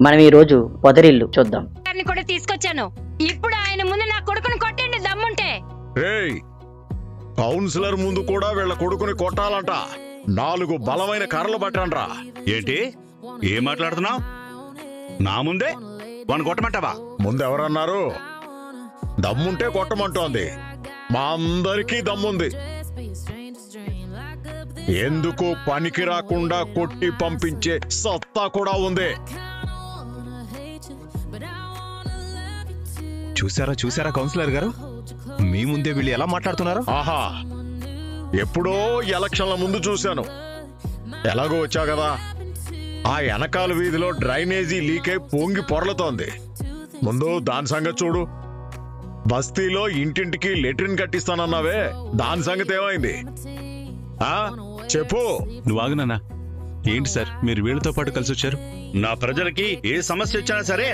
మనం ఈ రోజు పొదరిల్లు చూద్దాం. కూడా తీసుకొచ్చాను. ఇప్పుడు ఆయన ముందు నా కొడుకుని కొట్టండి దమ్ముంటే. రేయ్, కౌన్సిలర్ ముందు కూడా వీళ్ళ కొడుకుని కొట్టాలంట. 4 బలమైన కర్రలు పట్టండ్రా. ఏంటి ఏం మాట్లాడుతున్నావు? నా ముందే వాడిని కొట్టమంటావా? ముందెవరన్నారు? దమ్ముంటే కొట్టమంటోంది. మా అందరికీ దమ్ముంది. ఎందుకు పనికి రాకుండా కొట్టి పంపించే సత్తా కూడా ఉంది. చూసారా కౌన్సిలర్ గారు, మీ ముందే వీళ్ళు ఎలా మాట్లాడుతున్నారు? ఆహా, ఎప్పుడో ఎలక్షన్ల ముందు చూశాను. ఎలాగో వచ్చా కదా. ఆ వెనకాల వీధిలో డ్రైనేజీ లీక్ అయి పొంగి పొరలుతోంది. ముందు దాని సంగతి చూడు. బస్తీలో ఇంటింటికి లెట్రిన్ కట్టిస్తానన్నావే, దాని సంగతి ఏమైంది? ఆ చెప్పు. నువ్వు ఆగునన్నా. ఏంటి సార్ మీరు వీళ్ళతో పాటు కలిసి వచ్చారు? నా ప్రజలకి ఏ సమస్య వచ్చినా సరే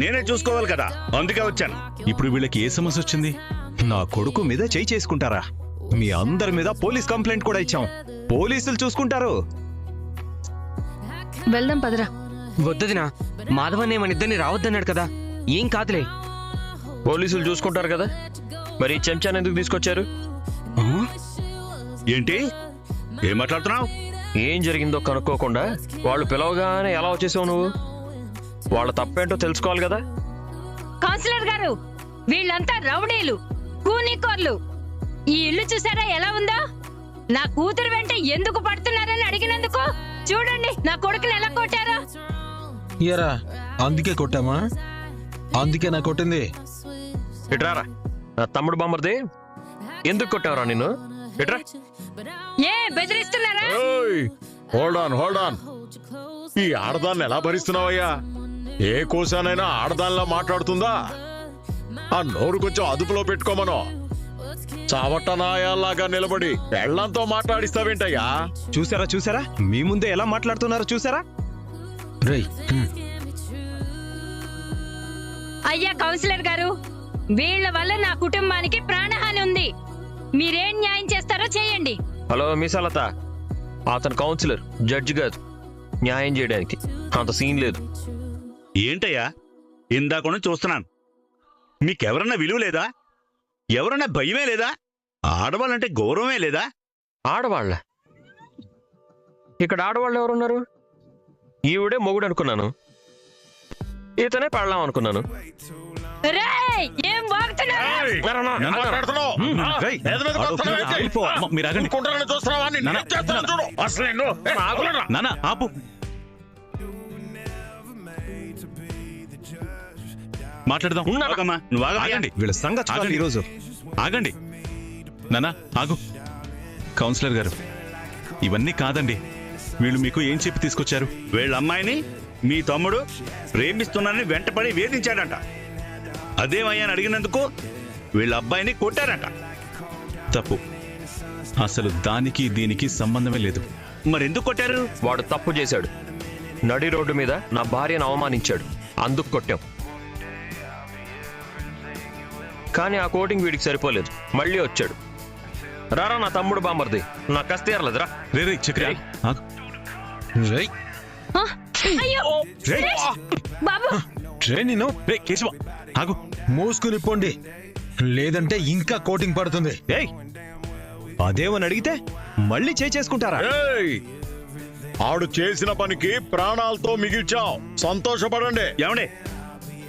నేనే చూసుకోవాలి కదా, అందుకే వచ్చాను. ఇప్పుడు వీళ్ళకి ఏ సమస్య వచ్చింది? నా కొడుకు మీద చేయి చేసుకుంటారా? మీ అందరి మీద పోలీస్ కంప్లైంట్ కూడా ఇచ్చాం. పోలీసులు చూసుకుంటారు. వెళ్దాం పదరా. వద్దదినా, మాధవన్ మన ఇద్దరిని రావద్దన్నాడు కదా. ఏం కాదులే, పోలీసులు చూసుకుంటారు కదా. మరి చెంచాను ఎందుకు తీసుకొచ్చారు? ఏంటి ఏం మాట్లాడుతున్నావు? ఏం జరిగిందో కనుక్కోకుండా వాళ్ళు పిలవగానే ఎలా వచ్చేసావు నువ్వు? వాళ్ళ తప్పేంటో తెలుసుకోవాలి కదా. కౌన్సిలర్ గారు, వీళ్ళంతా రౌడీలు, కూనీకోర్లు. ఈ ఇల్లు చూసారా ఎలా ఉందో? నా కూతురు వెంట ఎందుకు పడుతున్నారని అడిగినందుకు చూడండి నా కొడుకుని ఎలా కొట్టారో. ఎరా అందుకే కొట్టామా? అందుకే నా కొట్టింది. ఇట్రారా, నా తమ్ముడు బామ్మర్ది. ఎందుకు కొట్టావరా నిన్ను? ఇట్రా. ఏ బెదిరిస్తున్నారా? Hold on. ఈ ఆడదాన్ని ఎలా భరిస్తున్నావయ్యా? ఏ కోసానైనా ఆడదానిలా మాట్లాడుతుందా? ఆ నోరు కొంచెం అదుపులో పెట్టుకోమను. చావట్టనాయాల్లాగా నిలబడి పెళ్లంతో మాట్లాడిస్తావేంటయ్యా? చూసారా మీ ముందే ఎలా మాట్లాడుతున్నారో చూసారా? రేయ్, అయ్యా కౌన్సిలర్ గారు, వీళ్ళ వల్ల నా కుటుంబానికి ప్రాణహాని ఉంది. మీరేం న్యాయం చేస్తారో చేయండి. హలో మిసాలత, అతను కౌన్సిలర్, జడ్జి కాదు. న్యాయం చేయడానికి అంత సీన్ లేదు. ఏంటయ్యా ఇందాక చూస్తున్నాను. మీకెవరన్నా విలువ లేదా? ఎవరన్నా భయమే లేదా? ఆడవాళ్ళంటే గౌరవమే లేదా? ఆడవాళ్ళ? ఇక్కడ ఆడవాళ్ళు ఎవరున్నారు? ఈవిడే మొగుడు అనుకున్నాను, ఇతనే పెళ్ళాం అనుకున్నాను. రేయ్, ఏం వాగుతున్నారు? ఏం మాట్లాడుతున్నావ్? మీరు ఆగండి. కుంటారని చూస్తున్నావా? నిన్ను ఏం చేస్తానో చూడు. అసలు నిన్ను. నాన్న ఆపు. మాట్లాడదాం. ఆగమ్మా, నువ్వు ఆగండి. వీళ్ళ సంగతి చూడాలి ఈరోజు. ఆగండి నాన్న, ఆగు. కౌన్సిలర్ గారు, ఇవన్నీ కాదండి. వీళ్ళు మీకు ఏం చెప్పి తీసుకొచ్చారు? వీళ్ళ అమ్మాయిని మీ తమ్ముడు ప్రేమిస్తున్నానని వెంటపడి వేధించాడంట. అదేమయ్యాని అడిగినందుకు వీళ్ళ అబ్బాయిని కొట్టారంట. తప్పు. అసలు దానికి దీనికి సంబంధమే లేదు. మరెందుకు కొట్టారు? వాడు తప్పు చేశాడు. నడి రోడ్డు మీద నా భార్యను అవమానించాడు, అందుకు కొట్టాం. కానీ ఆ కోటింగ్ వీడికి సరిపోలేదు, మళ్ళీ వచ్చాడు. రారా నా తమ్ముడు బామ్మర్ది, నా కస్తేరలేదురా. రే చక్ర, ఆగు. రేయ్, ఆ, అయ్యో బాబు, నిన్ను రే కేశవ, ఆగు. మూసుకుని పోండి, లేదంటే ఇంకా కోటింగ్ పడుతుంది. ఏయ్, అదేమని అడిగితే మళ్ళీ చేయి చేసుకుంటారా? ఏయ్, ఆడు చేసిన పనికి ప్రాణాలతో మిగిల్చాం. సంతోషపడండి.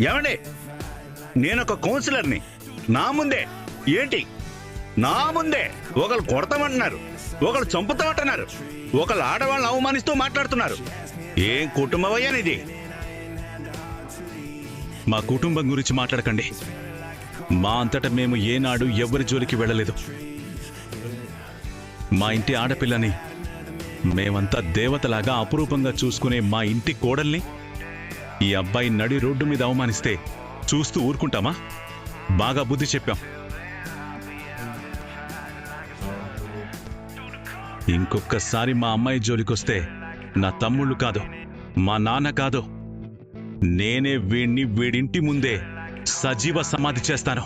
ఏమండి నేనొక కౌన్సిలర్ని. నా ముందే ఏంటి? నా ముందే ఒకళ్ళు కొడతామంటున్నారు, ఒకళ్ళు చంపుతామంటున్నారు, ఒకళ్ళు ఆడవాళ్ళని అవమానిస్తూ మాట్లాడుతున్నారు. ఏం కుటుంబం అయ్యానిది? మా కుటుంబం గురించి మాట్లాడకండి. మా అంతటా మేము ఏనాడు ఎవరి జోలికి వెళ్ళలేదు. మా ఇంటి ఆడపిల్లని మేమంతా దేవతలాగా అపురూపంగా చూసుకునే మా ఇంటి కోడల్ని ఈ అబ్బాయి నడి రోడ్డు మీద అవమానిస్తే చూస్తూ ఊరుకుంటామా? బాగా బుద్ధి చెప్పాం. ఇంకొక్కసారి మా అమ్మాయి జోలికొస్తే నా తమ్ముళ్ళు కాదు, మా నాన్న కాదు, నేనే వీడింటి ముందే సజీవ సమాధి చేస్తాను.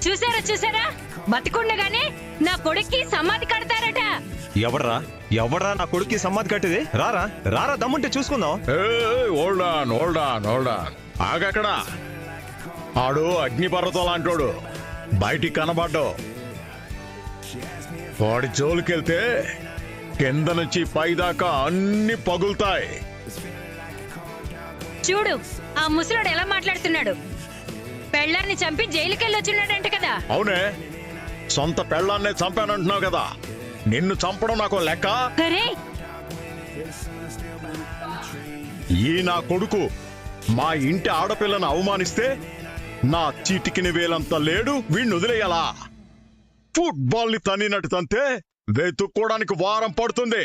చూసారా బతికుండగానే నా కొడుక్కి సమాధి కడతారట. ఎవడ్రా నా కొడుక్కి సమ్మతి కట్టేది? రారా దమ్ముంటే చూసుకుందాం. ఓల్డ్ ఆన్ ఆగక్కడ. ఆడు అగ్నిపర్వతం లాంటోడు, బయటికి కనబడ్డు. వాడి జోలికెళ్తే కింద నుంచి పైదాకా అన్ని పగులుతాయి. చూడు ఆ ముసలోడు ఎలా మాట్లాడుతున్నాడు. పెళ్ళాన్ని చంపి జైలుకెళ్ళి వచ్చినాడంట కదా. అవునే, సొంత పెళ్ళాన్నే చంపానంటున్నావు కదా. నిన్ను చంపడం నాకు లెక్క? అరే ఈ నా కొడుకు మా ఇంటి ఆడపిల్లను అవమానిస్తే నా చీటికిని వేలంత లేడు, వీణ్ణి వదిలేయాలా? ఫుట్బాల్ ని తన్నినట్టు తంతే వెతుక్కోవడానికి వారం పడుతుంది.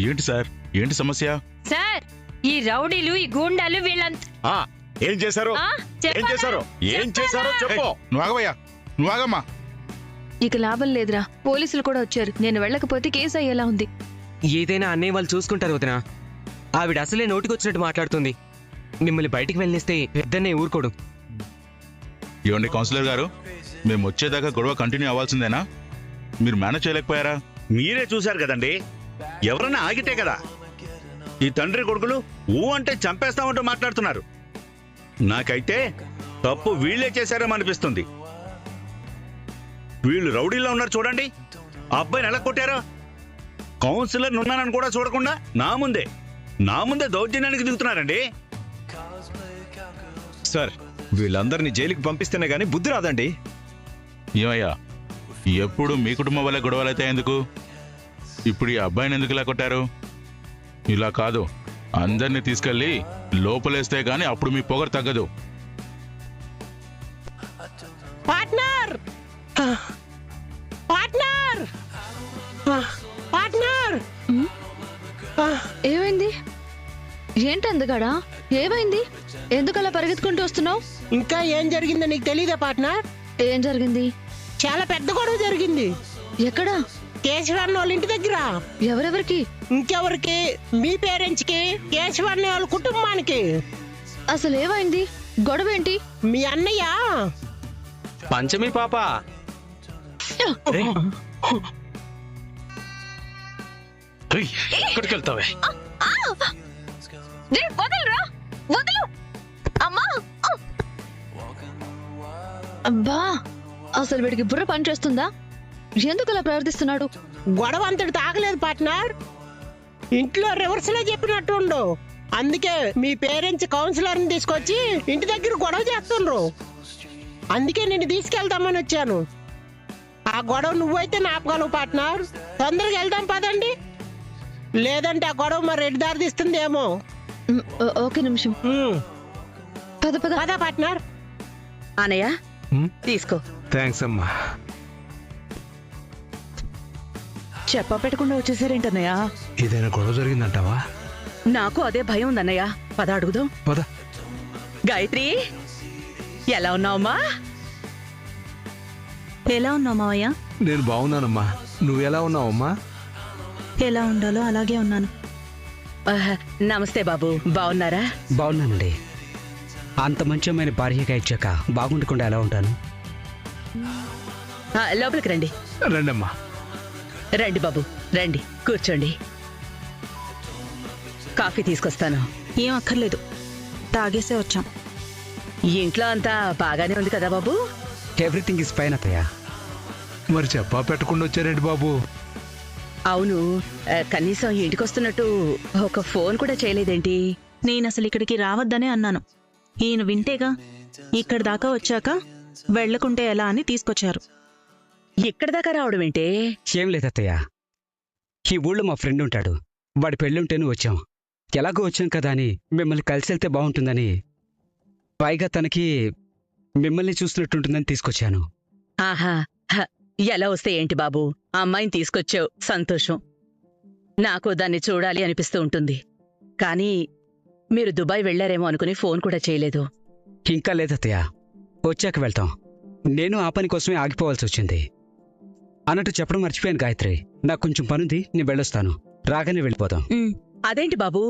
ఏంటి సార్, ఏంటి సమస్య? సార్, ఈ రౌడీలు ఈ గూండాలు వీళ్ళంతా ఏం చేశారు? ఏం చేశారో చెప్పు. నువ్వు ఆగమ్మా. ఇక లాభం లేదురా, పోలీసులు కూడా వచ్చారు. నేను వెళ్ళకపోతే కేసు అయ్యేలా ఉంది. ఏదైనా అన్నయ్య వాళ్ళు చూసుకుంటారు వదినా. ఆవిడ అసలే నోటికొచ్చినట్టు మాట్లాడుతుంది. మిమ్మల్ని బయటికి వెళ్ళనిస్తే పెద్దన్నే ఊరుకోడు. ఏమండి కౌన్సిలర్ గారు, మేము వచ్చేదాకా గొడవ కంటిన్యూ అవ్వాల్సిందేనా? మీరు మేనేజ్ చేయలేకపోయారా? మీరే చూశారు కదండి, ఎవరన్నా ఆగితే కదా. ఈ తండ్రి కొడుకులు ఊ అంటే చంపేస్తామంటూ మాట్లాడుతున్నారు. నాకైతే తప్పు వీళ్లే చేశారేమో అనిపిస్తుంది. వీళ్ళు రౌడీలో ఉన్నారు చూడండి. ఆ అబ్బాయిని ఎలా కొట్టారో. కౌన్సిలర్ ఉన్నానని కూడా చూడకుండా నా ముందే దౌర్జన్యానికి దిగుతున్నారండి. సార్, వీళ్ళందరినీ జైలుకి పంపిస్తేనే గానీ బుద్ధి రాదండి. ఏమయ్యా, ఎప్పుడు మీ కుటుంబం వల్ల గొడవలైతే ఎందుకు? ఇప్పుడు ఈ అబ్బాయిని ఎందుకు ఇలా కొట్టారు? ఇలా కాదు, అందరినీ తీసుకెళ్లి లోపలేస్తే గానీ అప్పుడు మీ పొగరు తగ్గదు. పార్ట్నర్ పార్ట్నర్ పార్ట్నర్ ఏమైంది? ఏంటి అందగాడా, ఏమైంది? ఎందుకలా పరిగెత్తుకుంటూ వస్తున్నావు? ఇంకా ఏం జరిగిందో నీకు తెలీదా పార్ట్నర్? ఏం జరిగింది? చాలా పెద్ద గొడవ జరిగింది. ఎక్కడా? కేశవన్న వాళ్ళ ఇంటి దగ్గర. ఎవరెవరికి? ఇంకెవరికి? మీ పేరెంట్స్ కి, కేశవన్న వాళ్ళ కుటుంబానికి. అసలు ఏమైంది? గొడవ ఏంటి? మీ అన్నయ్య పంచమి పాప. ఎక్కడికి వెళ్తావే? అబ్బా, అసలు వీడికి బుర్ర పని చేస్తుందా? ఎందుకు అలా ప్రవర్తిస్తున్నాడు? గొడవ అంతటి తాగలేదు పార్ట్నర్. ఇంట్లో రివర్స్ లో చెప్పినట్టు ఉండు. అందుకే మీ పేరెంట్స్ కౌన్సిలర్ ని తీసుకొచ్చి ఇంటి దగ్గర గొడవ చేస్తుండ్రు. అందుకే నేను తీసుకెళ్దామని వచ్చాను. ఆ గొడవ నువ్వైతే నాపగలవు పార్ట్నర్. తొందరగా వెళ్దాం పదండి, లేదంటే ఆ గొడవ మరి రెడ్డి దారి తీస్తుందేమో. ఓకే నిమిషం. పద పార్ట్నర్. అనయ్య తీసుకో. థ్యాంక్స్ అమ్మా. చెప్ప పెట్టకుండా వచ్చేసారేంటన్నయ్య? ఏదైనా గొడవ జరిగిందంటావా? నాకు అదే భయం ఉందన్నయ్య. పద అడుగుదాం. పద. గాయత్రి, ఎలా ఉన్నావమ్మా? ఎలా ఉన్నావు మావయ్య? నేను బాగున్నానమ్మా. నువ్వు ఎలా ఉన్నావమ్మా? ఎలా ఉండాలో అలాగే ఉన్నాను. నమస్తే బాబు, బాగున్నారా? బాగున్నానండి. అంత మంచి అమ్మాయిని భార్యగా ఇచ్చాక బాగుండకుండా ఎలా ఉంటాను? లోపలికి రండి. రండమ్మా. రండి బాబు, రండి, కూర్చోండి. కాఫీ తీసుకొస్తాను. ఏం అక్కర్లేదు, తాగేసే వచ్చాం. ఇంట్లో అంతా బాగానే ఉంది కదా బాబు? ఎవ్రీథింగ్ ఇస్ ఫైన్ అత్తయ్య. మరి చెప్పా పెట్టకుండా వచ్చారేంటి బాబు? అవును, కనీసం ఇంటికి వస్తున్నట్టు ఒక ఫోన్ కూడా చేయలేదేంటి? నేను అసలు ఇక్కడికి రావద్దనే అన్నాను. ఈయన వింటేగా ఇక్కడ దాకా వచ్చాక వెళ్లకుంటే ఎలా అని తీసుకొచ్చారు. ఇక్కడ దాకా రావడం ఏంటే? ఏం లేదత్తయ్య, ఈ ఊళ్ళో మా ఫ్రెండ్ ఉంటాడు. వాడి పెళ్ళుంటేనే వచ్చాం. ఎలాగో వచ్చాం కదా అని మిమ్మల్ని కలిసి వెళ్తే బాగుంటుందని, పైగా తనకి మిమ్మల్ని చూస్తున్నట్టుంటుందని తీసుకొచ్చాను. ఆహా, ఎలా వస్తే ఏంటి బాబు, అమ్మాయిని తీసుకొచ్చావు, సంతోషం. నాకు దాన్ని చూడాలి అనిపిస్తూ ఉంటుంది. కానీ మీరు దుబాయ్ వెళ్లారేమో అనుకుని ఫోన్ కూడా చేయలేదు. ఇంకా లేదత్తయ్య, వచ్చాక వెళ్తాం. నేను ఆ పని కోసమే ఆగిపోవాల్సి వచ్చింది. అన్నట్టు చెప్పడం మర్చిపోయాను గాయత్రి, నాకు కొంచెం పనుంది, నేను వెళ్ళొస్తాను. రాగానే వెళ్ళిపోతాం. అదేంటి బాబు,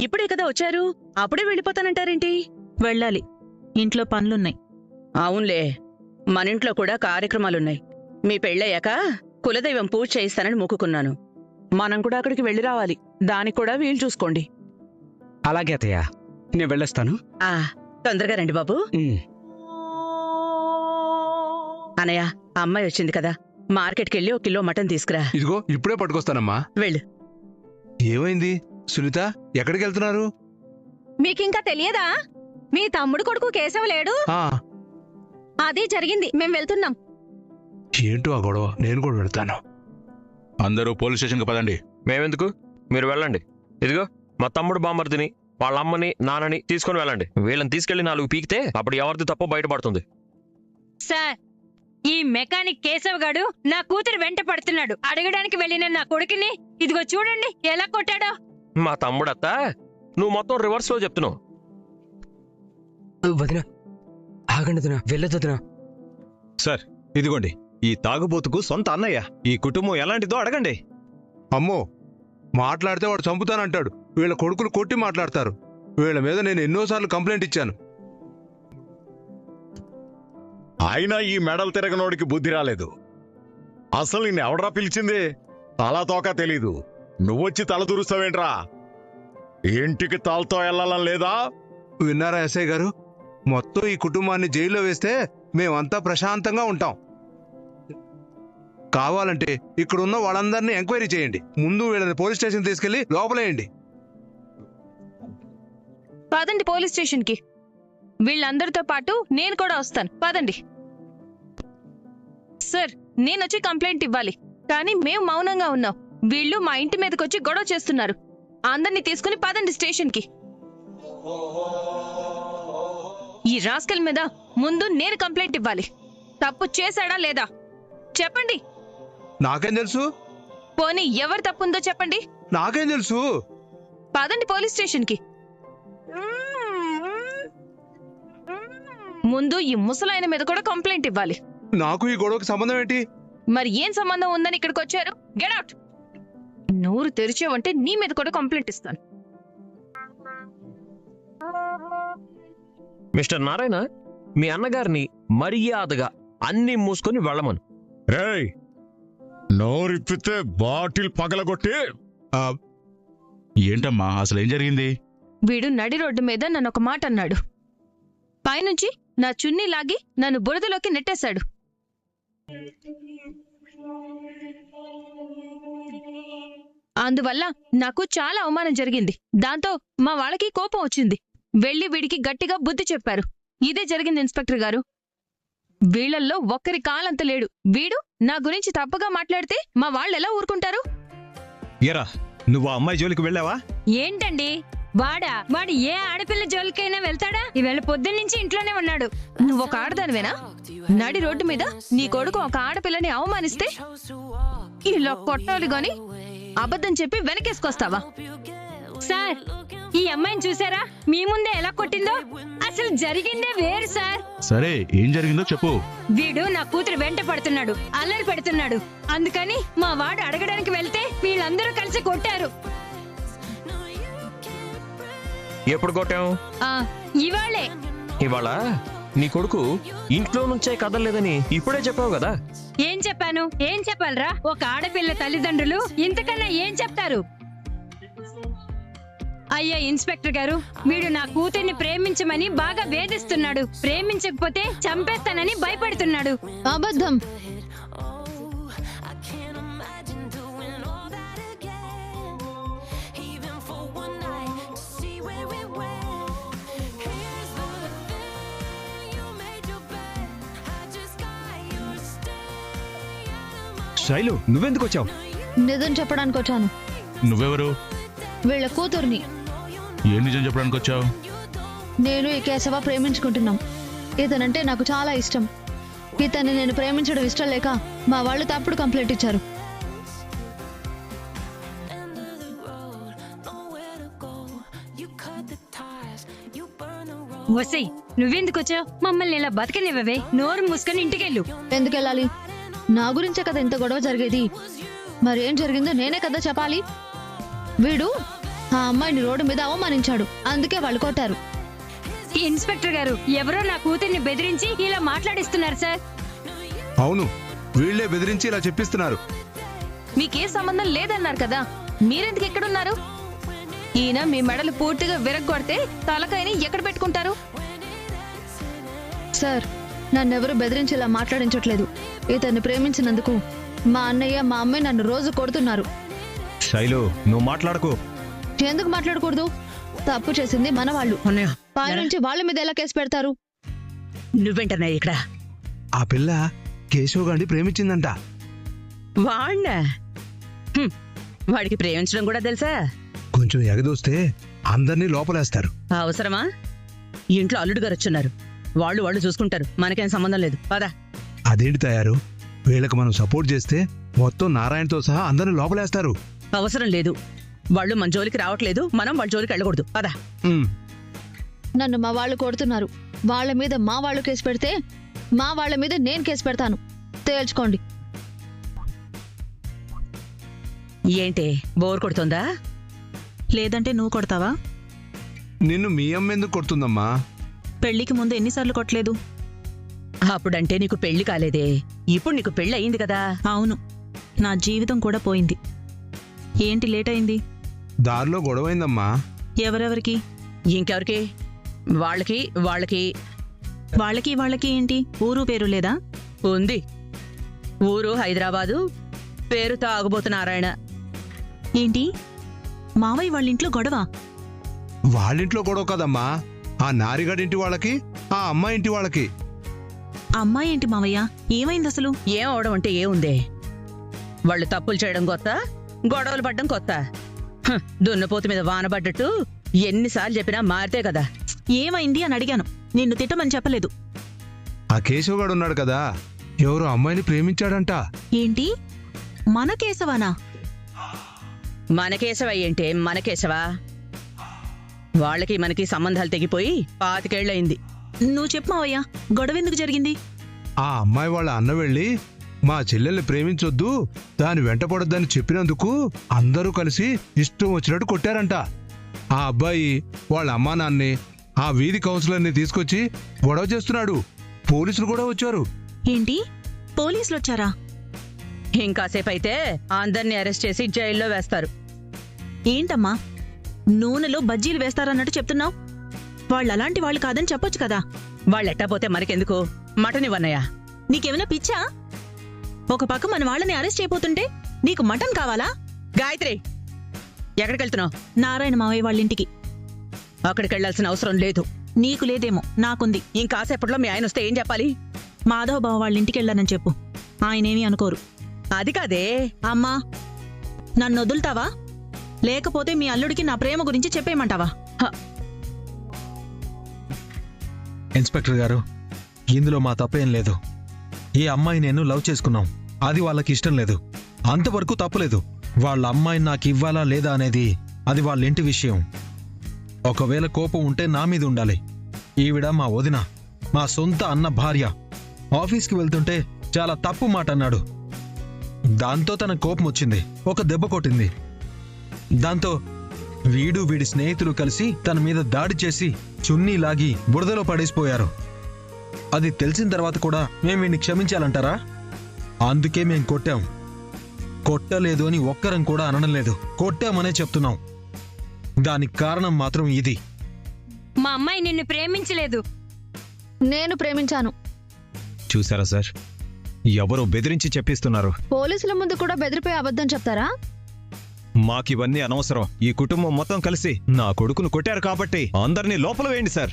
ఇప్పుడే కదా వచ్చారు, అప్పుడే వెళ్ళిపోతానంటారేంటి? వెళ్ళాలి, ఇంట్లో పనులున్నాయి. అవునులే, మన ఇంట్లో కూడా కార్యక్రమాలున్నాయి. మీ పెళ్ళయ్యాక కులదైవం పూజ చేయిస్తానని మొక్కుకున్నాను. మనం కూడా అక్కడికి వెళ్ళి రావాలి. దానికి కూడా వీలు చూసుకోండి. అలాగే అత్తయ్య, నేను వెళ్ళొస్తాను. తొందరగా రండి బాబు. అనయ్య, అమ్మాయి వచ్చింది కదా, మార్కెట్కి వెళ్ళి 1 కిలో మటన్ తీసుకురా. ఇదిగో ఇప్పుడే పట్టుకొస్తానమ్మా. వెళ్ళు. ఏమైంది సునీత, ఎక్కడికి వెళ్తున్నారు? మీకింకా తెలియదా? మీ తమ్ముడు కొడుకు కేశవ లేడు, అది జరిగింది. మేం వెళ్తున్నాం. ఏంటో ఆ గొడవ, నేను కూడా వెళ్తాను. అందరూ పోలీస్ స్టేషన్కి పదండి. మేమెందుకు, మీరు వెళ్ళండి. ఇదిగో మా తమ్ముడు బామ్మర్దిని, వాళ్ళ అమ్మని నాన్నని తీసుకుని వెళ్ళండి. వీళ్ళని తీసుకెళ్లి 4 పీకితే అప్పుడు ఎవరిది తప్పో బయటపడుతుంది. సార్, ఈ మెకానిక్ కేశవ్ గాడు నా కూతురు వెంట పడుతున్నాడు. అడగడానికి వెళ్ళిన నా కొడుకుని ఇదిగో చూడండి ఎలా కొట్టాడో. మా తమ్ముడత్త, నువ్వు మొత్తం రివర్స్ లో చెప్తున్నావు. వదినా, ఆగండి వదినా, వెళ్ళొద్దునా. సార్, ఇదిగోండి, ఈ తాగుబోతుకు సొంత అన్నయ్య. ఈ కుటుంబం ఎలాంటిదో అడగండి. అమ్మో, మాట్లాడితే వాడు చంపుతానంటాడు. వీళ్ళ కొడుకులు కొట్టి మాట్లాడతారు. వీళ్ళ మీద నేను ఎన్నోసార్లు కంప్లైంట్ ఇచ్చాను. అయినా ఈ మెడల్ తిరగనోడికి బుద్ధి రాలేదు. అసలు నిన్ను ఎవడరా పిలిచింది? తలా తోక తెలీదు. నువ్వొచ్చి తల దురుస్తావేంట్రా? ఇంటికి తాళ్ళతో వెళ్ళాలని లేదా? విన్నారా ఎస్ఐ గారు? మొత్తం ఈ కుటుంబాన్ని జైల్లో వేస్తే మేమంతా ప్రశాంతంగా ఉంటాం. కావాలంటే ఇక్కడున్న వాళ్ళందరినీ ఎంక్వైరీ చేయండి. ముందు వీళ్ళని పోలీస్ స్టేషన్ తీసుకెళ్లి లోపలేయండి. పదండి పోలీస్ స్టేషన్ కి. వీళ్ళందరితో పాటు నేను కూడా వస్తాను. పదండి. సార్, నేనొచ్చి కంప్లైంట్ ఇవ్వాలి, కానీ మేము మౌనంగా ఉన్నాం. వీళ్ళు మా ఇంటి మీదకొచ్చి గొడవ చేస్తున్నారు. అందరినీ తీసుకుని పదండి స్టేషన్ కి. ఈ రాస్కల్ మీద ముందు నేను కంప్లైంట్ ఇవ్వాలి. తప్పు చేశాడా లేదా చెప్పండి. నాకేం తెలుసు? పోనీ ఎవరు తప్పుందో చెప్పండి. నాకేం తెలుసు? పదండి పోలీస్ స్టేషన్ కి. ముందు ఈ ముసలాయన మీద కూడా కంప్లైంట్ ఇవ్వాలి. నాకు ఈ గొడవకి సంబంధం ఏంటి? మరి ఏం సంబంధం ఉందని ఇక్కడికి వచ్చారు? Get out. నోరు తెరిచేవంటే నీ మీద కూడా కంప్లైంట్ ఇస్తాను. మిస్టర్ నారాయణ, మీ అన్నగారిని మర్యాదగా అన్ని మూసుకొని వెళ్ళమను. రేయ్, నోరిప్పితే బాటిల్ పగలగొట్టి. ఏంటమ్మా, అసలు ఏం జరిగింది? వీడు నడి రోడ్డు మీద నన్ను ఒక మాట అన్నాడు. పైనుంచి నా చున్నీ లాగి నన్ను బురదలోకి నెట్టేశాడు. అందువల్ల నాకు చాలా అవమానం జరిగింది. దాంతో మా వాళ్ళకి కోపం వచ్చింది. వెళ్లి వీడికి గట్టిగా బుద్ధి చెప్పారు. ఇదే జరిగింది ఇన్స్పెక్టర్ గారు. వీళ్లల్లో ఒక్కరి కాలంత లేడు. వీడు నా గురించి తప్పుగా మాట్లాడితే మా వాళ్ళెలా ఊరుకుంటారు? ఎరా, నువ్వు ఆ అమ్మాయి జోలికి వెళ్ళావా? ఏంటండి, వాడు ఏ ఆడపిల్ల జోలికైనా వెళ్తాడా? ఈవేళ పొద్దున్నుంచి ఇంట్లోనే ఉన్నాడు. నువ్వు ఒక ఆడదానివేనా? నడి రోడ్డు మీద నీ కొడుకు ఒక ఆడపిల్లని అవమానిస్తే ఇలా కొట్టాలి గాని అబద్ధం చెప్పి వెనకేసుకొస్తావా? సార్, ఈ అమ్మాయిని చూసారా? మీ ముందే ఎలా కొట్టిందో. అసలు జరిగిందే వేరు సార్. సరే, ఏం జరిగిందో చెప్పు. వీడు నా కూతురు వెంట పడుతున్నాడు, అల్లరి పెడుతున్నాడు. అందుకని మా వాడు అడగడానికి వెళ్తే వీళ్ళందరూ కలిసి కొట్టారు. ఎప్పుడు కొట్టాం? ఇవాళే. ఇవాళ నీ కొడుకు ఇంట్లో నుంచే కదలలేదని ఇప్పుడే చెప్పావు కదా. ఏం చెప్పాలరా? ఒక ఆడపిల్ల తల్లిదండ్రులు ఇంతకన్నా ఏం చెప్తారు? అయ్యా ఇన్స్పెక్టర్ గారు, వీడు నా కూతుర్ని ప్రేమించమని బాగా వేధిస్తున్నాడు. ప్రేమించకపోతే చంపేస్తానని భయపడుతున్నాడు. అబద్ధం. శైలు, నువ్వెందుకు వచ్చావు? నిజం చెప్పడానికి వచ్చాను. నువ్వెవరు? వీళ్ళ కూతుర్ని. ఏం నిజం చెప్పడానికి వచ్చావు? నేను ఈ కేశవ ప్రేమించుకుంటున్నాం. ఇతనంటే నాకు చాలా ఇష్టం. ఇతన్ని నేను ప్రేమించడం ఇష్టం లేక మా వాళ్ళు తప్పుడు కంప్లైంట్ ఇచ్చారు. వసై, నువ్వెందుకు వచ్చావు? మమ్మల్ని ఇలా బతకనివ్వవే. నోరు మూసుకొని ఇంటికెళ్ళు. ఎందుకెళ్ళాలి? నా గురించే కదా ఇంత గొడవ జరిగేది. మరేం జరిగిందో నేనే కదా చెప్పాలి. వీడు ఆ అమ్మాయిని రోడ్డు మీద అవమానించాడు, అందుకే వాళ్ళు కొట్టారు. ఇన్స్పెక్టర్ గారు, ఎవరో నా కూతుర్ని బెదిరించి ఇలా మాట్లాడిస్తున్నారు సార్. అవును, వీళ్లే బెదిరించి ఇలా చెప్పిస్తున్నారు. మీకే సంబంధం లేదన్నారు కదా, మీరెందుకు ఎక్కడున్నారు? ఈయన మీ మెడలు పూర్తిగా విరగ్గొడితే తలకాయని ఎక్కడ పెట్టుకుంటారు? సార్, నన్నెవరూ బెదిరించేలా మాట్లాడించట్లేదు. ఇతన్ని ప్రేమించినందుకు మా అన్నయ్య మా అమ్మాయి నన్ను రోజు కొడుతున్నారు. శైలు, నువ్వు మాట్లాడకు. ఎందుకు మాట్లాడకూడదు? తప్పు చేసింది మన వాళ్ళు. పైనుంచి వాళ్ళ మీద ఎలా కేసు పెడతారు? నువ్వేంటన్నా ఇక్కడ? ఆ పిల్ల కేశవ్ గారిని ప్రేమించిందంట. వాణ్ణ వాడికి ప్రేమించడం కూడా తెలుసా? కొంచెం ఎగదోస్తే అందరినీ లోపలేస్తారు. అవసరమా? ఇంట్లో అల్లుడు గారు వచ్చున్నారు, వాళ్ళు చూసుకుంటారు, మనకేం సంబంధం లేదు. పదా. అదేంటి తయారు? వీళ్ళకి మనం సపోర్ట్ చేస్తే మొత్తం నారాయణతో సహా అందరినీ లోపలేస్తారు. అవసరం లేదు. వాళ్ళు మన జోలికి రావట్లేదు, మనం వాళ్ళ జోలికి వెళ్ళకూడదు. పదా. నన్ను మా వాళ్ళు కొడుతున్నారు. వాళ్ళ మీద మా వాళ్ళు కేసు పెడితే మా వాళ్ళ మీద నేను కేసు పెడతాను. తేల్చుకోండి. ఏంటి, బోర్ కొడుతుందా? లేదంటే నువ్వు కొడతావా? నిన్ను మీ అమ్మ ఎందుకు కొడుతుందమ్మా? పెళ్లికి ముందు ఎన్నిసార్లు కొట్టలేదు? అప్పుడంటే నీకు పెళ్లి కాలేదే, ఇప్పుడు నీకు పెళ్లి అయింది కదా. అవును, నా జీవితం కూడా పోయింది. ఏంటి లేట్ అయింది? దారిలో గొడవైందమ్మా. ఎవరెవరికి? ఇంకెవరికి? వాళ్ళకి వాళ్ళకి ఏంటి? ఊరు పేరు లేదా? ఉంది. ఊరు హైదరాబాదు, పేరు తాగుబోతు నారాయణ. ఏంటి, మావయ్య వాళ్ళింట్లో గొడవ? వాళ్ళింట్లో గొడవ కదమ్మా, ఆ నారిగడింటి వాళ్ళకి, ఆ అమ్మాయి ఇంటి వాళ్ళకి. అమ్మాయి ఏంటి మావయ్య? ఏమైంది అసలు? ఏం అవడం అంటే ఏముంది? వాళ్ళు తప్పులు చేయడం కొత్త, గొడవలు పడ్డం కొత్త. దున్నపోతు మీద వానబడ్డట్టు ఎన్నిసార్లు చెప్పినా మారితే కదా. ఏమైంది అని అడిగాను, నిన్ను తిట్టమని చెప్పలేదు. ఆ కేశవ్ గాడు ఉన్నాడు కదా, ఎవరో అమ్మాయిని ప్రేమించాడంట. ఏంటి, మన కేశవానా? మన కేశవయ్యంటే మన కేశవా? వాళ్ళకి మనకి సంబంధాలు తెగిపోయి 25 ఏళ్లయింది. నువ్వు చెప్పు మావయ్య, గొడవ ఎందుకు జరిగింది? ఆ అమ్మాయి వాళ్ళ అన్న వెళ్ళి మా చెల్లెల్ని ప్రేమించొద్దు, దాని వెంట పడొద్దని చెప్పినందుకు అందరూ కలిసి ఇష్టం వచ్చినట్టు కొట్టారంట. ఆ అబ్బాయి వాళ్ళ అమ్మా నాన్ని, ఆ వీధి కౌన్సిలర్ని తీసుకొచ్చి గొడవ చేస్తున్నాడు. పోలీసులు కూడా వచ్చారు. ఏంటి, పోలీసులు వచ్చారా? ఇంకాసేపు అయితే అందరినీ అరెస్ట్ చేసి జైల్లో వేస్తారు. ఏంటమ్మా, నూనెలో బజ్జీలు వేస్తారన్నట్టు చెప్తున్నావు? వాళ్ళు అలాంటి వాళ్ళు కాదని చెప్పొచ్చు కదా. వాళ్ళెట్టపోతే మనకెందుకు? మటన్ ఇవ్వన్నయ్యా. నీకేమైనా పిచ్చా? ఒక పక్క మన వాళ్ళని అరెస్ట్ చేయబోతుంటే నీకు మటన్ కావాలా? గాయత్రి, ఎక్కడికెళ్తున్నావు? నారాయణ మావయ్య వాళ్ళింటికి. అక్కడికి వెళ్లాల్సిన అవసరం లేదు. నీకు లేదేమో, నాకుంది. ఇంకాసేపట్లో మీ ఆయన వస్తే ఏం చెప్పాలి? మాధవ బావ వాళ్ళింటికి వెళ్ళానని చెప్పు, ఆయనేమీ అనుకోరు. అది కాదే. అమ్మా, నన్ను వదులుతావా? లేకపోతే మీ అల్లుడికి నా ప్రేమ గురించి చెప్పేయమంటావా? ఇన్స్పెక్టర్ గారు, ఇందులో మా తప్పేం లేదు. ఈ అమ్మాయి నేను లవ్ చేసుకున్నాం, అది వాళ్ళకి ఇష్టం లేదు, అంతవరకు తప్పులేదు. వాళ్ళ అమ్మాయిని నాకు ఇవ్వాలా లేదా అనేది అది వాళ్ళ ఇంటి విషయం. ఒకవేళ కోపం ఉంటే నా మీద ఉండాలి. ఈవిడ మా వదిన, మా సొంత అన్న భార్య. ఆఫీస్కి వెళ్తుంటే చాలా తప్పు మాట అన్నాడు. దాంతో తన కోపం వచ్చింది, ఒక దెబ్బ కొట్టింది. దాంతో వీడి స్నేహితులు కలిసి తన మీద దాడి చేసి చున్నీ లాగి బురదలో పడేసిపోయారు. అది తెలిసిన తర్వాత కూడా మేము వీడిని క్షమించాలంటారా? అందుకే మేం కొట్టాం. కొట్టలేదు అని ఒక్కరం కూడా అనడం లేదు, కొట్టామనే చెప్తున్నాం. దానికి కారణం మాత్రం ఇది. మా అమ్మాయి నిన్ను ప్రేమించలేదు. నేను ప్రేమించాను. చూసారా సార్, ఎవరో బెదిరించి చెప్పిస్తున్నారు. పోలీసుల ముందు కూడా బెదిరిపోయి అబద్ధం చెప్తారా? మాకివన్నీ అనవసరం. ఈ కుటుంబం మొత్తం కలిసి నా కొడుకును కొట్టారు కాబట్టి అందరినీ లోపల వేయండి సార్.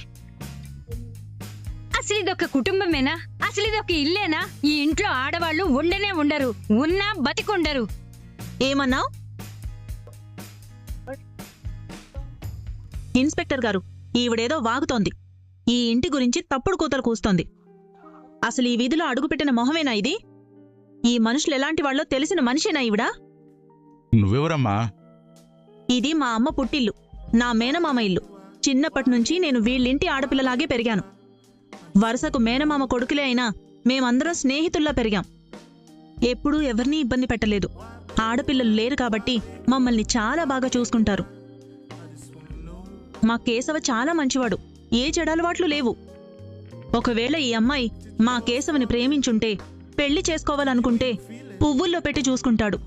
అసలు ఇదొక కుటుంబమేనా? అసలు ఇదొక ఇల్లేనా? ఈ ఇంట్లో ఆడవాళ్ళు ఉండనే ఉండరు, ఉన్నా బతికుండరు. ఏమన్నావు? ఇన్స్పెక్టర్ గారు, ఈవిడేదో వాగుతోంది. ఈ ఇంటి గురించి తప్పుడు కూతలు కూస్తోంది. అసలు ఈ వీధిలో అడుగుపెట్టిన మొహమేనా ఇది? ఈ మనుషులు ఎలాంటి వాళ్ళో తెలిసిన మనిషేనా ఈవిడ? నువ్వెవరమ్మా? ఇది మా అమ్మ పుట్టిల్లు, నా మేనమామ ఇల్లు. చిన్నప్పటి నుంచి నేను వీళ్ళింటి ఆడపిల్లలాగే పెరిగాను. వరుసకు మేనమామ కొడుకులే అయినా మేమందరం స్నేహితుల్లా పెరిగాం. ఎప్పుడూ ఎవరినీ ఇబ్బంది పెట్టలేదు. ఆడపిల్లలు లేరు కాబట్టి మమ్మల్ని చాలా బాగా చూసుకుంటారు. మా కేశవ చాలా మంచివాడు. ఏ చెడలవాట్లు లేవు. ఒకవేళ ఈ అమ్మాయి మా కేశవని ప్రేమించుంటే, పెళ్లి చేసుకోవాలనుకుంటే పువ్వుల్లో పెట్టి చూసుకుంటాడు.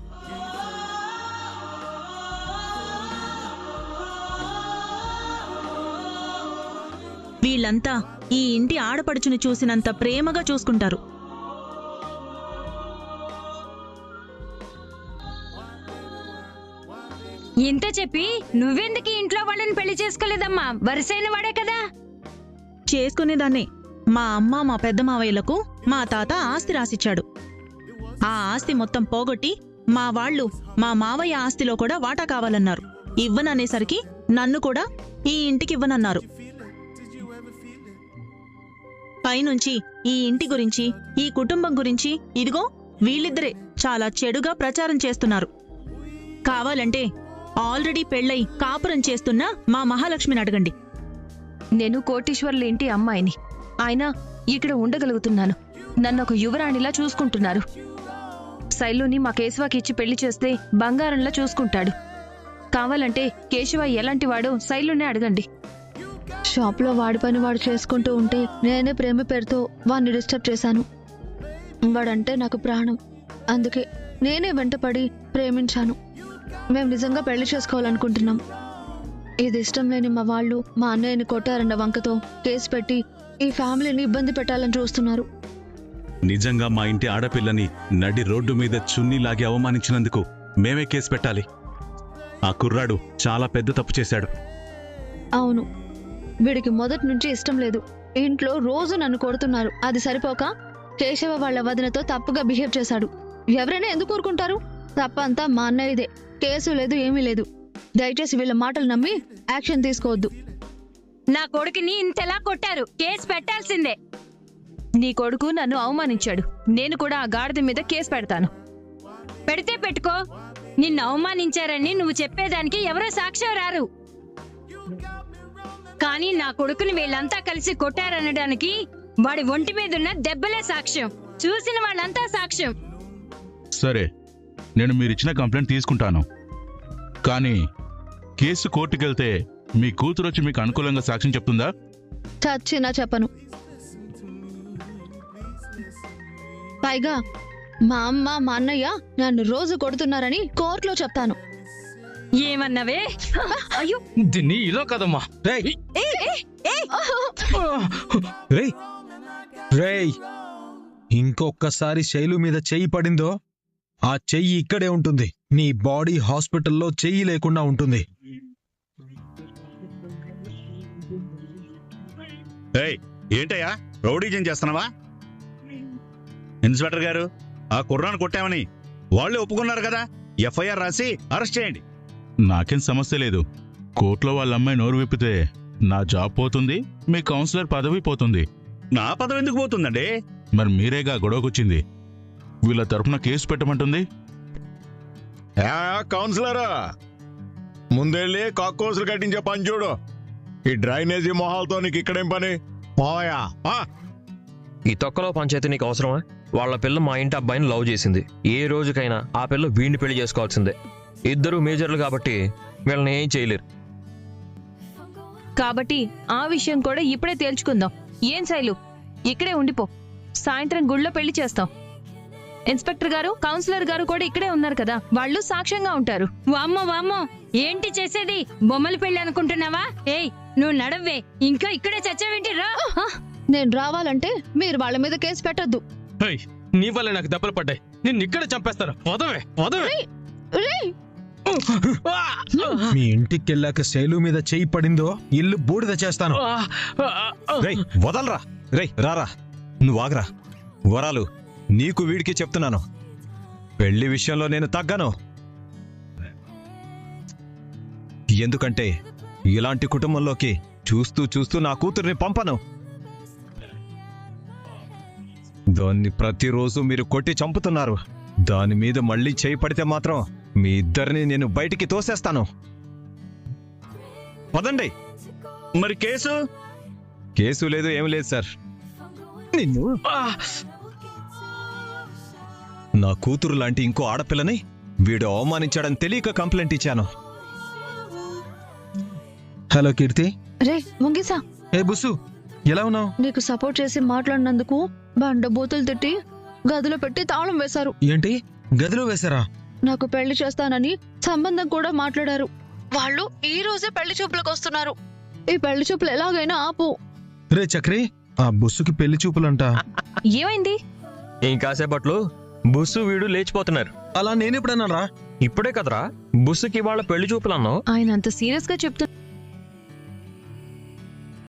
వీళ్ళంతా ఈ ఇంటి ఆడపడుచుని చూసినంత ప్రేమగా చూసుకుంటారు. ఇంత చెప్పి నువ్వెందుకు ఈ ఇంట్లో వాళ్ళని పెళ్లి చేసుకోలేదమ్మా? వరుసైన వాడే కదా. చేసుకునేదాన్నే. మా అమ్మ మా పెద్ద మావయ్యలకు మా తాత ఆస్తి రాసిచ్చాడు. ఆ ఆస్తి మొత్తం పోగొట్టి మా వాళ్ళు మా మావయ్య ఆస్తిలో కూడా వాటా కావాలన్నారు. ఇవ్వననేసరికి నన్ను కూడా ఈ ఇంటికివ్వనన్నారు. పైనుంచి ఈ ఇంటి గురించి, ఈ కుటుంబం గురించి ఇదిగో వీళ్ళిద్దరే చాలా చెడుగా ప్రచారం చేస్తున్నారు. కావాలంటే ఆల్రెడీ పెళ్ళై కాపురం చేస్తున్న మా మహాలక్ష్మిని అడగండి. నేను కోటీశ్వర్ల ఇంటి అమ్మాయిని. ఆయన ఇక్కడ ఉండగలుగుతున్నాను. నన్ను ఒక యువరాణిలా చూసుకుంటున్నారు. శైలుని మా కేశవకి ఇచ్చి పెళ్లి చేస్తే బంగారంలా చూసుకుంటాడు. కావాలంటే కేశవ ఎలాంటి వాడో శైలునే అడగండి. షాప్లో వాడి పని వాడు చేసుకుంటూ ఉంటే నేనే ప్రేమ పేరుతో వాడిని డిస్టర్బ్ చేశాను. వాడంటే నాకు ప్రాణం. అందుకే నేనే వెంటపడి ప్రేమించాను. మేము నిజంగా పెళ్లి చేసుకోవాలనుకుంటున్నాం. ఇది ఇష్టం లేని మా వాళ్ళు మా అన్నయ్యని కొట్టారన్న వంకతో కేసు పెట్టి ఈ ఫ్యామిలీని ఇబ్బంది పెట్టాలని చూస్తున్నారు. నిజంగా మా ఇంటి ఆడపిల్లని నడి రోడ్డు మీద చున్నీలాగి అవమానించినందుకు మేమే కేసు పెట్టాలి. ఆ కుర్రాడు చాలా పెద్ద తప్పు చేశాడు. అవును, వీడికి మొదటి నుంచి ఇష్టం లేదు. ఇంట్లో రోజు నన్ను కొడుతున్నారు. అది సరిపోక కేశవ వాళ్ళ వదినతో తప్పుగా బిహేవ్ చేశాడు. ఎవరైనా ఎందుకు ఊరుకుంటారు? తప్పంతా మా అన్నయ్యదే. కేసు లేదు, ఏమీ లేదు. దయచేసి వీళ్ళ మాటలు నమ్మి యాక్షన్ తీసుకోవద్దు. నా కొడుకుని ఇంతలా కొట్టారు, కేసు పెట్టాల్సిందే. నీ కొడుకు నన్ను అవమానించాడు. నేను కూడా ఆ గాడిద మీద కేసు పెడతాను. పెడితే పెట్టుకో. నిన్ను అవమానించారని నువ్వు చెప్పేదానికి ఎవరో సాక్ష్యం రారు. కానీ నా కొడుకుని వీళ్ళంతా కలిసి కొట్టారనడానికి వాడి ఒంటి మీదున్న దెబ్బలే సాక్ష్యం. చూసిన వాళ్ళంతా సాక్ష్యం. సరే, నేను మీరిచ్చిన కంప్లైంట్ తీసుకుంటాను. కానీ కేసు కోర్టుకెళ్తే మీ కూతురు వచ్చి మీకు అనుకూలంగా సాక్ష్యం చెప్తుందా? చచ్చినా చెప్పను. పైగా మా అమ్మ మా అన్నయ్య నన్ను రోజు కొడుతున్నారని కోర్టులో చెప్తాను. ఏమన్నావే? అయ్యో, దీన్ని ఇలా కదమ్మా. రేయ్, ఇంకొక్కసారి శైలు మీద చెయ్యి పడిందో ఆ చెయ్యి ఇక్కడే ఉంటుంది. నీ బాడీ హాస్పిటల్లో చెయ్యి లేకుండా ఉంటుంది. ఏంటయ్యా రౌడీజం చేస్తున్నావా? ఇన్స్పెక్టర్ గారు, ఆ కుర్రాన్ని కొట్టామని వాళ్ళే ఒప్పుకున్నారు కదా. ఎఫ్ఐఆర్ రాసి అరెస్ట్ చేయండి. నాకేం సమస్య లేదు. కోర్టులో వాళ్ళ అమ్మాయి నోరు విప్పితే నా జాబ్ పోతుంది, మీ కౌన్సిలర్ పదవి పోతుంది. నా పదవి ఎందుకు పోతుందండి? మరి మీరేగా గొడవకొచ్చింది. వీళ్ళ తరఫున కేసు పెట్టమంటుంది. కౌన్సిలరా, ముందెళ్ళి కాక్కోసులు కట్టించే పని చూడు. ఈ డ్రైనేజీ మొహాలతో నీకు ఇక్కడేం పని? పోయా. ఈ తొక్కలో పంచాయతీ నీకు అవసరమా? వాళ్ళ పిల్ల మా ఇంటి అబ్బాయిని లవ్ చేసింది. ఏ రోజుకైనా ఆ పిల్ల వీడిని పెళ్లి చేసుకోవాల్సిందే. ఇద్దరు మేజర్లు కాబట్టి వీళ్ళని ఏం చేయలేరు. కాబట్టి ఆ విషయం కూడా ఇప్పుడే తేల్చుకుందాం. ఏం శైలు, ఇక్కడే ఉండిపో. సాయంత్రం గుళ్ళో పెళ్లి చేస్తాం. ఇన్స్పెక్టర్ గారు, కౌన్సిలర్ గారు కూడా ఇక్కడే ఉన్నారు కదా, వాళ్ళు సాక్ష్యంగా ఉంటారు. వామ్మో వామ్మో, ఏంటి చేసేది? బొమ్మల పెళ్లి అనుకుంటున్నావా? ఏయ్, నువ్వు నడవ్వే. ఇంకా ఇక్కడే చచ్చావేంటి? రా. నేను రావాలంటే మీరు వాళ్ళ మీద కేసు పెట్టొద్దు. నీ వల్ల నాకు దెబ్బలు పడ్డాయి. నిన్ను ఇక్కడ చంపేస్తారు. వదవే. మీ ఇంటికి వెళ్ళాక శైలు మీద చెయ్యి పడిందో ఇల్లు బూడిద చేస్తాను. వదలరా. రారా, నువ్వు ఆగరా. వరాలు నీకు వీడికి చెప్తున్నాను, పెళ్లి విషయంలో నేను తగ్గను. ఎందుకంటే ఇలాంటి కుటుంబంలోకి చూస్తూ నా కూతుర్ని పంపను. దాన్ని ప్రతిరోజు మీరు కొట్టి చంపుతున్నారు. దాని మీద మళ్ళీ చేయి పడితే మాత్రం మీ ఇద్దరిని నేను బయటికి తోసేస్తాను. పదండి. మరి కేసు లేదు, ఏం లేదు సార్. నిన్ను నా కూతురు లాంటి ఇంకో ఆడపిల్లని వీడు అవమానించాడని తెలియక కంప్లైంట్ ఇచ్చాను. హలో కీర్తి. రే ముంగిసా, ఏ బుస్సు, ఎలా ఉన్నావు? నీకు సపోర్ట్ చేసి మాట్లాడినందుకు బండ బూతులు తిట్టి గదిలో పెట్టి తాళం వేశారు. ఏంటి, గదిలో వేశారా? నాకు పెళ్లి చేస్తానని సంబంధం కూడా మాట్లాడారు. వాళ్ళు ఈ రోజే పెళ్లి చూపులకు వస్తున్నారు. ఈ పెళ్లి చూపులు ఎలాగైనా ఆపు. రే చక్రి, ఆ బుస్సుకి పెళ్లి చూపులంట. ఏమైంది? ఇంకాసేపట్లో బుస్సు వీడు లేచిపోతున్నారు. అలా నేనెప్పుడన్నారా? ఇప్పుడే కదరా బుస్సుకి వాళ్ళ పెళ్లి చూపులు అన్నావు. ఆయన అంత సీరియస్ గా చెప్తున్నా